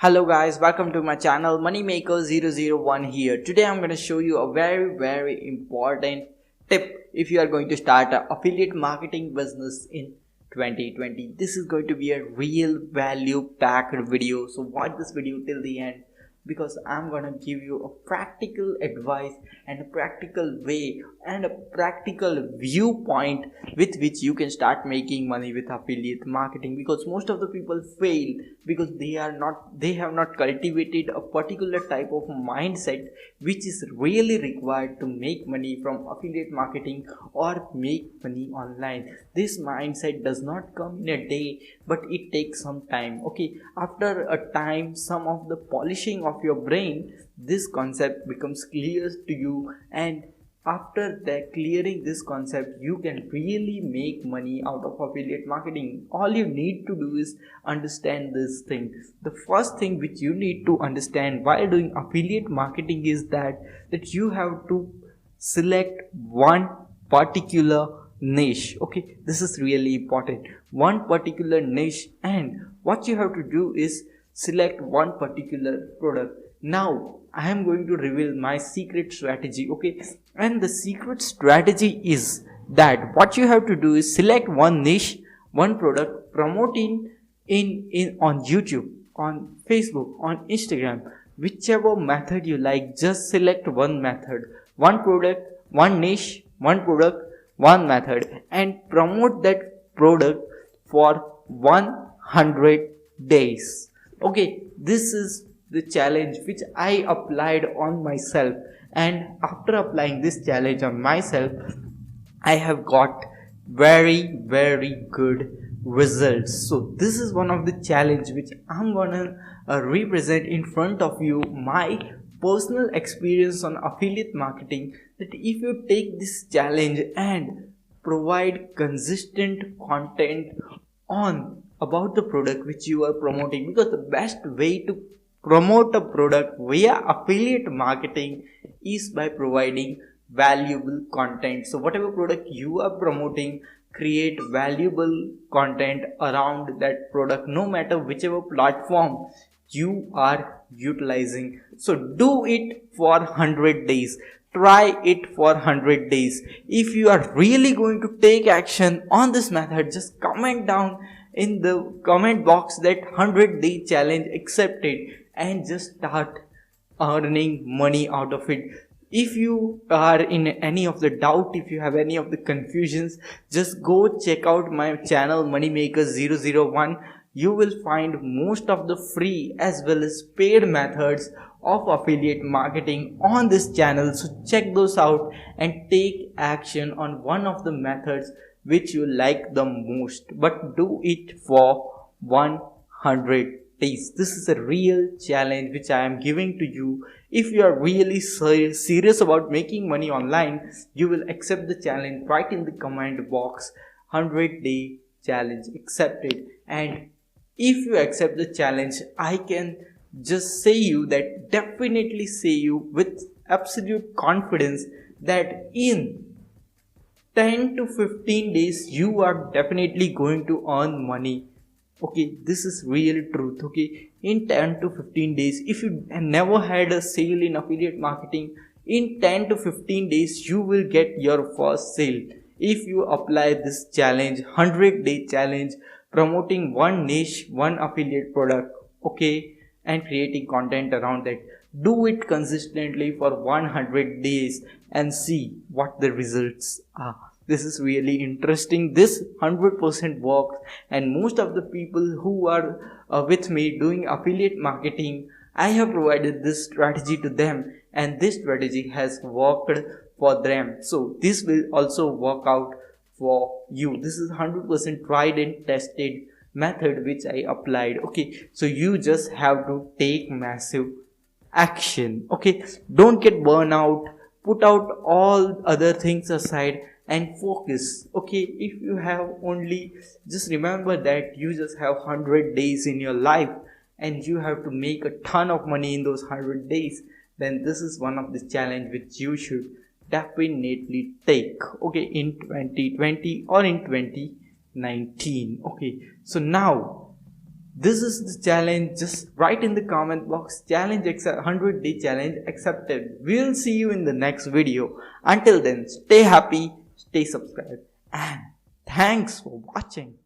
Hello guys, welcome to my channel Moneymaker001 here. Today I'm going to show you a very important tip if you are going to start an affiliate marketing business in 2020. This is going to be a real value packed video, so watch this video till the end because I'm going to give you a practical advice and a practical way and a practical viewpoint with which you can start making money with affiliate marketing, because most of the people fail because they have not cultivated a particular type of mindset which is really required to make money from affiliate marketing or make money online. This mindset does not come in a day, but it takes some time. Okay, after a time, some of the polishing of your brain, this concept becomes clear to you, and after that clearing this concept, you can really make money out of affiliate marketing. All you need to do is understand this thing. The first thing which you need to understand while doing affiliate marketing is that you have to select one particular niche. Okay, this is really important. One particular niche, and what you have to do is select one particular product. Now I am going to reveal my secret strategy. Okay, and the secret strategy is that what you have to do is select one niche, one product, promote in on YouTube, on Facebook, on Instagram, whichever method you like. Just select one method, one product, one niche, one product, one method, and promote that product for 100 days. Okay, this is the challenge which I applied on myself, and after applying this challenge on myself, I have got very good results. So this is one of the challenge which I'm gonna represent in front of you, my personal experience on affiliate marketing, that if you take this challenge and provide consistent content on about the product which you are promoting, because the best way to promote a product via affiliate marketing is by providing valuable content. So whatever product you are promoting, create valuable content around that product, no matter whichever platform you are utilizing. So do it for 100 days. Try it for 100 days. If you are really going to take action on this method, just comment down in the comment box that 100-day challenge accepted, and just start earning money out of it. If you are in any of the doubt, if you have any of the confusions, just go check out my channel Moneymaker001. You will find most of the free as well as paid methods of affiliate marketing on this channel. So check those out and take action on one of the methods which you like the most, but do it for 100 days. This is a real challenge which I am giving to you. If you are really serious about making money online, you will accept the challenge. Write in the comment box 100-day challenge accepted, and if you accept the challenge, I can just say you that, definitely say you with absolute confidence, that in 10 to 15 days you are definitely going to earn money. Okay, this is real truth. Okay, in 10 to 15 days, if you never had a sale in affiliate marketing, in 10 to 15 days you will get your first sale if you apply this challenge, 100-day challenge, promoting one niche, one affiliate product. Okay, and creating content around that. Do it consistently for 100 days and see what the results are. This is really interesting. This 100% works, and most of the people who are with me doing affiliate marketing, I have provided this strategy to them, and this strategy has worked for them. So this will also work out for you. This is 100% tried and tested method which I applied. Okay, so you just have to take massive action. Okay, don't get burnout. Put out all other things aside and focus. Okay, if you have only, just remember that you just have 100 days in your life and you have to make a ton of money in those 100 days, then this is one of the challenge which you should definitely take. Okay, in 2020 or in 2019. Okay, so now This is the challenge. Just write in the comment box, challenge 100-day challenge accepted. We'll see you in the next video. Until then, stay happy, stay subscribed, and thanks for watching.